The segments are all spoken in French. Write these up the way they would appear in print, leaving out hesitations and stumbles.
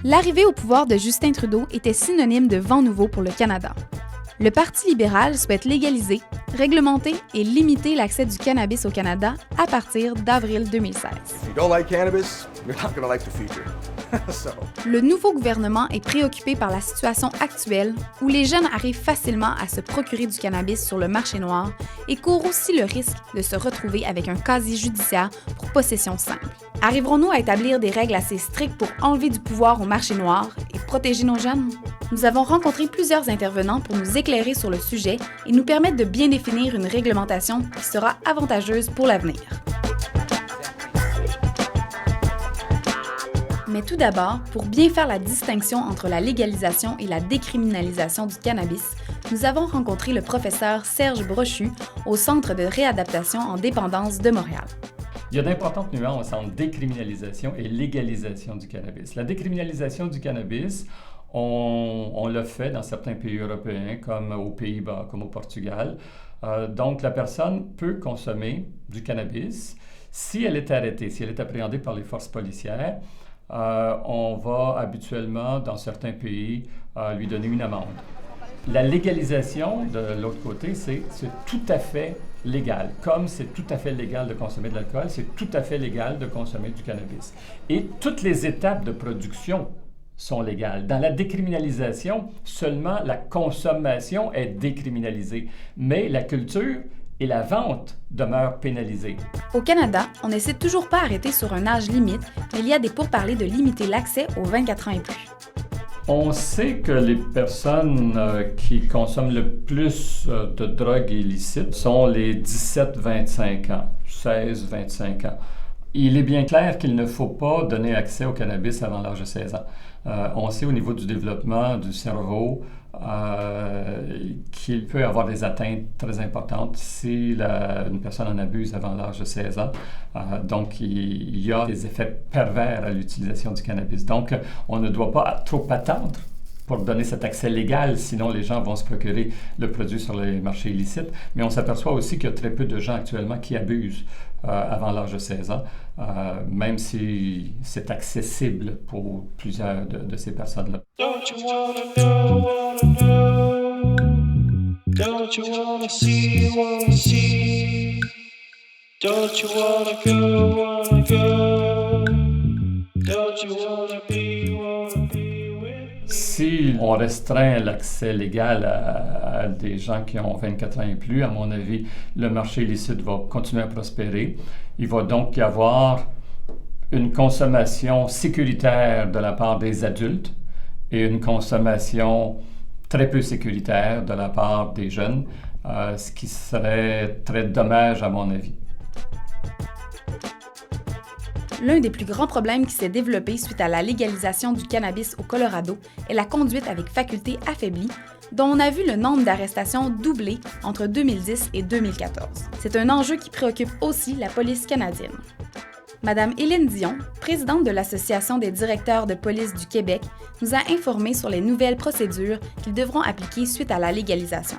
L'arrivée au pouvoir de Justin Trudeau était synonyme de vent nouveau pour le Canada. Le Parti libéral souhaite légaliser, réglementer et limiter l'accès du cannabis au Canada à partir d'avril 2016. Le nouveau gouvernement est préoccupé par la situation actuelle où les jeunes arrivent facilement à se procurer du cannabis sur le marché noir et courent aussi le risque de se retrouver avec un casier judiciaire pour possession simple. Arriverons-nous à établir des règles assez strictes pour enlever du pouvoir au marché noir et protéger nos jeunes? Nous avons rencontré plusieurs intervenants pour nous éclairer sur le sujet et nous permettre de bien définir une réglementation qui sera avantageuse pour l'avenir. Mais tout d'abord, pour bien faire la distinction entre la légalisation et la décriminalisation du cannabis, nous avons rencontré le professeur Serge Brochu au Centre de réadaptation en dépendance de Montréal. Il y a d'importantes nuances entre décriminalisation et légalisation du cannabis. La décriminalisation du cannabis, on le fait dans certains pays européens, comme aux Pays-Bas, comme au Portugal. Donc, la personne peut consommer du cannabis. Si elle est arrêtée, si elle est appréhendée par les forces policières, on va habituellement, dans certains pays, lui donner une amende. La légalisation, de l'autre côté, c'est tout à fait légal. Comme c'est tout à fait légal de consommer de l'alcool, c'est tout à fait légal de consommer du cannabis. Et toutes les étapes de production sont légales. Dans la décriminalisation, seulement la consommation est décriminalisée, mais la culture et la vente demeurent pénalisées. Au Canada, on n'essaie toujours pas arrêter sur un âge limite, mais il y a des pourparlers de limiter l'accès aux 24 ans et plus. On sait que les personnes qui consomment le plus de drogues illicites sont les 17-25 ans, 16-25 ans. Il est bien clair qu'il ne faut pas donner accès au cannabis avant l'âge de 16 ans. On sait au niveau du développement du cerveau qu'il peut y avoir des atteintes très importantes si une personne en abuse avant l'âge de 16 ans. Donc, il y a des effets pervers à l'utilisation du cannabis. Donc, on ne doit pas trop attendre pour donner cet accès légal, sinon les gens vont se procurer le produit sur les marchés illicites. Mais on s'aperçoit aussi qu'il y a très peu de gens actuellement qui abusent avant l'âge de 16 ans, même si c'est accessible pour plusieurs de ces personnes-là. Don't you wanna know? Don't you wanna see? Don't you wanna go? Don't you wanna be? Si on restreint l'accès légal à des gens qui ont 24 ans et plus, à mon avis, le marché illicite va continuer à prospérer. Il va donc y avoir une consommation sécuritaire de la part des adultes et une consommation très peu sécuritaire de la part des jeunes, ce qui serait très dommage à mon avis. L'un des plus grands problèmes qui s'est développé suite à la légalisation du cannabis au Colorado est la conduite avec faculté affaiblie, dont on a vu le nombre d'arrestations doubler entre 2010 et 2014. C'est un enjeu qui préoccupe aussi la police canadienne. Madame Hélène Dion, présidente de l'Association des directeurs de police du Québec, nous a informés sur les nouvelles procédures qu'ils devront appliquer suite à la légalisation.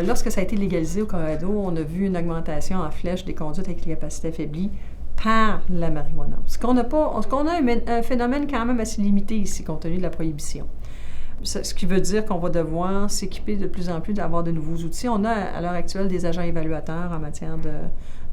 Lorsque ça a été légalisé au Colorado, on a vu une augmentation en flèche des conduites avec les capacités affaiblies par la marijuana. On a un phénomène quand même assez limité ici, compte tenu de la prohibition. Ce qui veut dire qu'on va devoir s'équiper de plus en plus d'avoir de nouveaux outils. On a à l'heure actuelle des agents évaluateurs en matière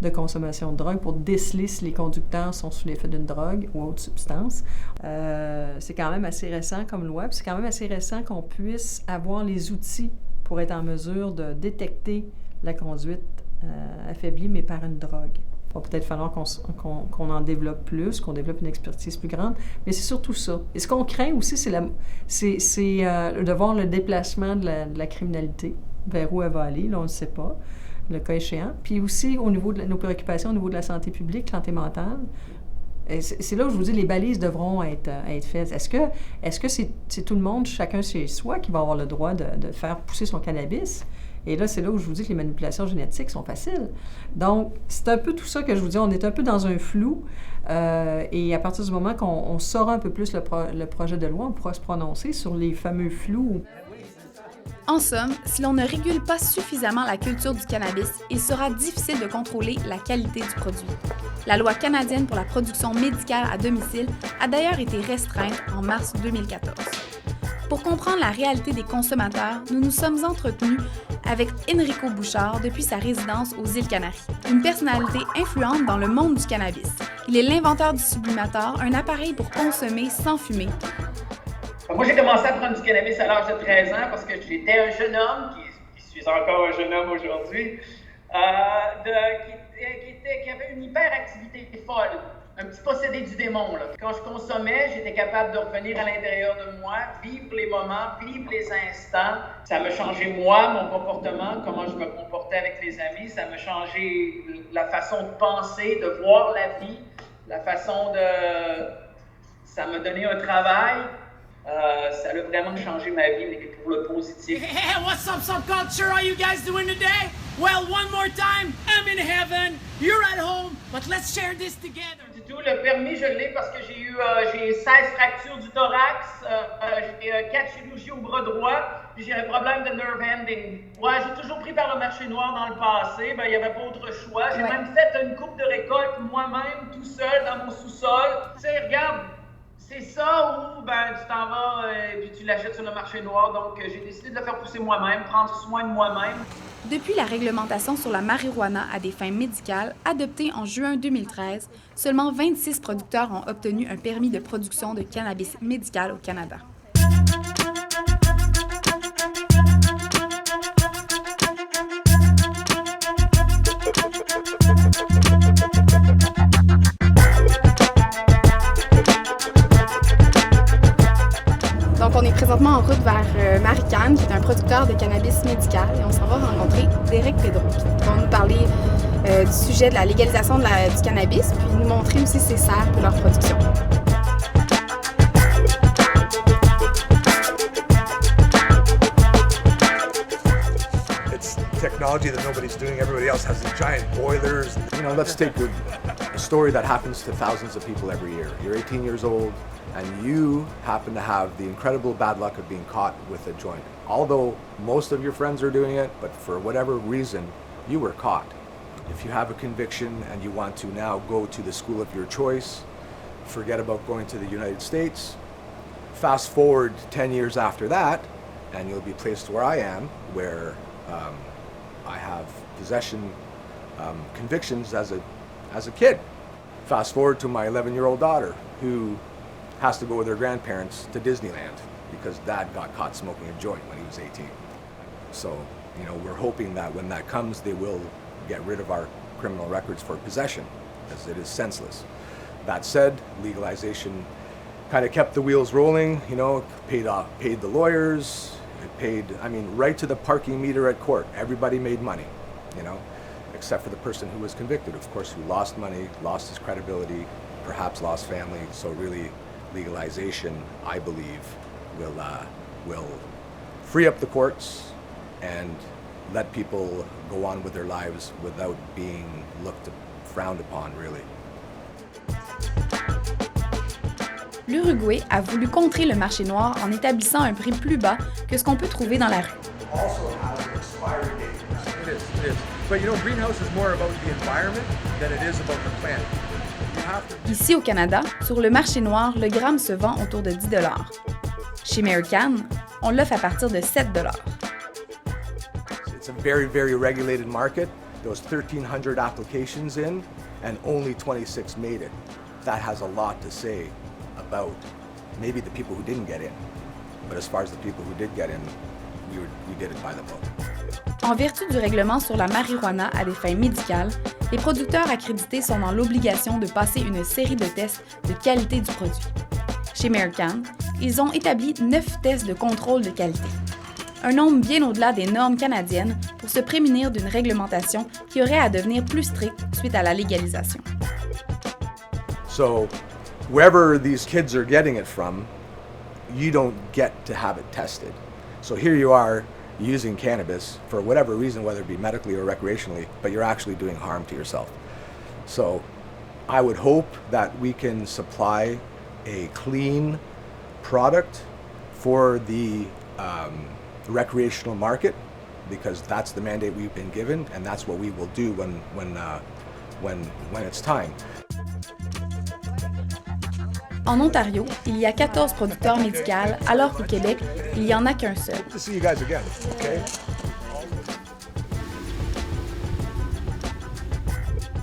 de consommation de drogue pour déceler si les conducteurs sont sous l'effet d'une drogue ou autre substance. C'est quand même assez récent comme loi, puis c'est quand même assez récent qu'on puisse avoir les outils pour être en mesure de détecter la conduite affaiblie, mais par une drogue. Il va peut-être falloir qu'on en développe plus, qu'on développe une expertise plus grande, mais c'est surtout ça. Et ce qu'on craint aussi, c'est de voir le déplacement de la criminalité, vers où elle va aller, là on ne le sait pas, le cas échéant. Puis aussi, au niveau de nos préoccupations, au niveau de la santé publique, santé mentale, c'est là où je vous dis, les balises devront être faites. Est-ce que c'est tout le monde, chacun chez soi, qui va avoir le droit de faire pousser son cannabis? Et là, c'est là où je vous dis que les manipulations génétiques sont faciles. Donc, c'est un peu tout ça que je vous dis. On est un peu dans un flou. Et à partir du moment qu'on saura un peu plus le projet de loi, on pourra se prononcer sur les fameux flous. En somme, si l'on ne régule pas suffisamment la culture du cannabis, il sera difficile de contrôler la qualité du produit. La loi canadienne pour la production médicale à domicile a d'ailleurs été restreinte en mars 2014. Pour comprendre la réalité des consommateurs, nous nous sommes entretenus avec Enrico Bouchard depuis sa résidence aux îles Canaries, une personnalité influente dans le monde du cannabis. Il est l'inventeur du Sublimator, un appareil pour consommer sans fumer. Moi, j'ai commencé à prendre du cannabis à l'âge de 13 ans parce que j'étais un jeune homme, qui suis encore un jeune homme aujourd'hui, qui avait une hyperactivité folle. Un petit possédé du démon, là. Quand je consommais, j'étais capable de revenir à l'intérieur de moi, vivre les moments, vivre les instants. Ça m'a changé moi, mon comportement, comment je me comportais avec les amis. Ça m'a changé la façon de penser, de voir la vie, la façon de... Ça m'a donné un travail. Ça a vraiment changé ma vie, mais pour le positif. Hey, what's up, subculture? How you guys doing today? Well, one more time, I'm in heaven, you're at home, but let's share this together. Du tout, le permis, je l'ai parce que j'ai 16 fractures du thorax, j'ai 4 chirurgies au bras droit, puis j'ai un problème de nerve ending. Ouais, j'ai toujours pris par le marché noir dans le passé, il n'y avait pas autre choix. J'ai même fait une coupe de récolte moi-même, tout seul, dans mon sous-sol. Tu sais, regarde, c'est ça où tu t'en vas et puis tu l'achètes sur le marché noir. Donc, j'ai décidé de le faire pousser moi-même, prendre soin de moi-même. Depuis la réglementation sur la marijuana à des fins médicales, adoptée en juin 2013, seulement 26 producteurs ont obtenu un permis de production de cannabis médical au Canada. Donc, on est présentement en route vers Marican, qui est un producteur de cannabis médical, et on s'en va rencontrer Derek Pedro, qui va nous parler du sujet de la légalisation du cannabis, puis nous montrer aussi ses serres pour leur production. It's technology that nobody's doing. Everybody else has these giant boilers. You know, let's take a story that happens to thousands of people every year. You're 18 years old, and you happen to have the incredible bad luck of being caught with a joint. Although most of your friends are doing it, but for whatever reason, you were caught. If you have a conviction and you want to now go to the school of your choice, forget about going to the United States. Fast forward 10 years after that, and you'll be placed where I am, where I have possession convictions as a kid. Fast forward to my 11-year-old daughter, who has to go with her grandparents to Disneyland because dad got caught smoking a joint when he was 18. So, you know, we're hoping that when that comes, they will get rid of our criminal records for possession, as it is senseless. That said, legalization kind of kept the wheels rolling, you know, paid the lawyers, it paid, I mean, right to the parking meter at court. Everybody made money, you know, except for the person who was convicted, of course, who lost money, lost his credibility, perhaps lost family. So really, legalization, I believe, will free up the courts and let people go on with their lives without being frowned upon, really. L'Uruguay a voulu contrer le marché noir en établissant un prix plus bas que ce qu'on peut trouver dans la rue. Also has an expiry date. It is. But you know, greenhouse is more about the environment than it is about the plant. Ici au Canada, sur le marché noir, le gramme se vend autour de 10 $. Chez Marican, on l'offre à partir de 7 $. It's a very, very regulated market. There was 1,300 applications in, and only 26 made it. That has a lot to say about maybe the people who didn't get in. But as far as the people who did get in, we did it by the book. En vertu du règlement sur la marijuana à des fins médicales, les producteurs accrédités sont dans l'obligation de passer une série de tests de qualité du produit. Chez Marican, ils ont établi 9 tests de contrôle de qualité, un nombre bien au-delà des normes canadiennes pour se prémunir d'une réglementation qui aurait à devenir plus stricte suite à la légalisation. So, wherever these kids are getting it from, you don't get to have it tested. So here you are, using cannabis for whatever reason, whether it be medically or recreationally, but you're actually doing harm to yourself. So I would hope that we can supply a clean product for the recreational market, because that's the mandate we've been given, and that's what we will do when it's time. En Ontario, il y a 14 producteurs médicaux, alors qu'au Québec, il n'y en a qu'un seul. Good to see you guys again, okay?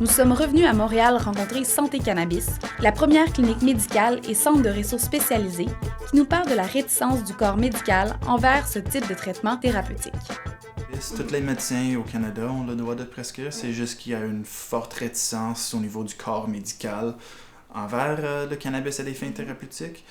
Nous sommes revenus à Montréal rencontrer Santé Cannabis, la première clinique médicale et centre de réseau spécialisé qui nous parle de la réticence du corps médical envers ce type de traitement thérapeutique. Tous les médecins au Canada ont le droit de prescrire, c'est juste qu'il y a une forte réticence au niveau du corps médical envers le cannabis à des fins thérapeutiques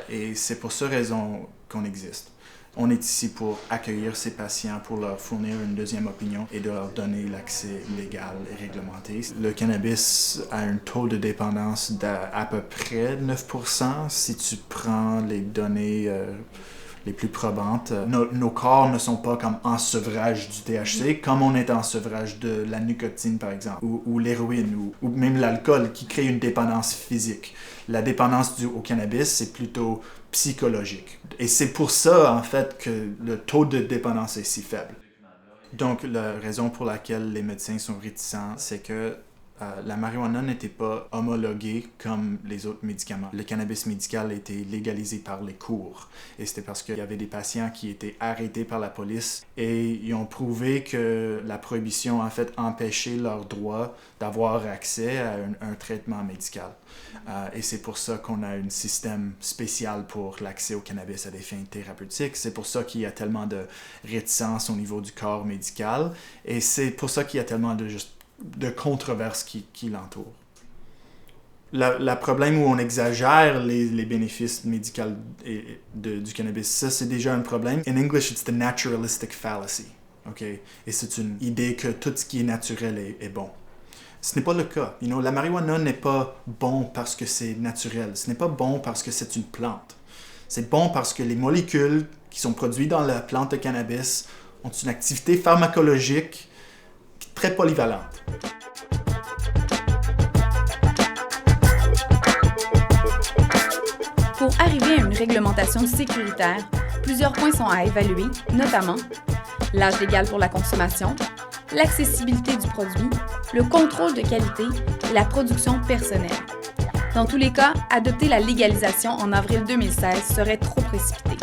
et c'est pour cette raison qu'on existe. On est ici pour accueillir ces patients, pour leur fournir une deuxième opinion et de leur donner l'accès légal et réglementé. Le cannabis a un taux de dépendance d'à peu près 9% si tu prends les données les plus probantes. Nos corps ne sont pas comme en sevrage du THC, comme on est en sevrage de la nicotine, par exemple, ou l'héroïne, ou même l'alcool, qui crée une dépendance physique. La dépendance au cannabis, c'est plutôt psychologique. Et c'est pour ça, en fait, que le taux de dépendance est si faible. Donc, la raison pour laquelle les médecins sont réticents, c'est que la marijuana n'était pas homologuée comme les autres médicaments. Le cannabis médical a été légalisé par les cours. Et c'était parce qu'il y avait des patients qui étaient arrêtés par la police et ils ont prouvé que la prohibition, en fait, empêchait leur droit d'avoir accès à un traitement médical. Et c'est pour ça qu'on a un système spécial pour l'accès au cannabis à des fins thérapeutiques. C'est pour ça qu'il y a tellement de réticence au niveau du corps médical. Et c'est pour ça qu'il y a tellement de controverses qui l'entourent. Le problème où on exagère les bénéfices médicaux du cannabis, ça c'est déjà un problème. In English, it's the naturalistic fallacy. Okay? Et c'est une idée que tout ce qui est naturel est bon. Ce n'est pas le cas. La marijuana n'est pas bon parce que c'est naturel. Ce n'est pas bon parce que c'est une plante. C'est bon parce que les molécules qui sont produites dans la plante de cannabis ont une activité pharmacologique très polyvalente. Pour arriver à une réglementation sécuritaire, plusieurs points sont à évaluer, notamment l'âge légal pour la consommation, l'accessibilité du produit, le contrôle de qualité et la production personnelle. Dans tous les cas, adopter la légalisation en avril 2016 serait trop précipité.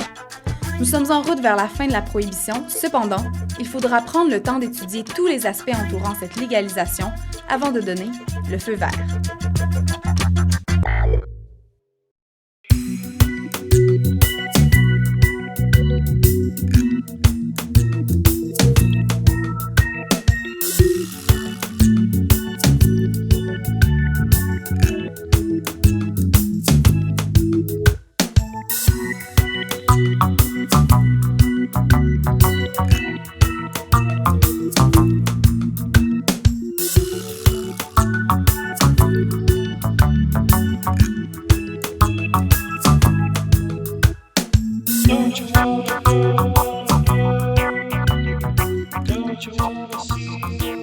Nous sommes en route vers la fin de la prohibition. Cependant, il faudra prendre le temps d'étudier tous les aspects entourant cette légalisation avant de donner le feu vert. Don't you wanna see?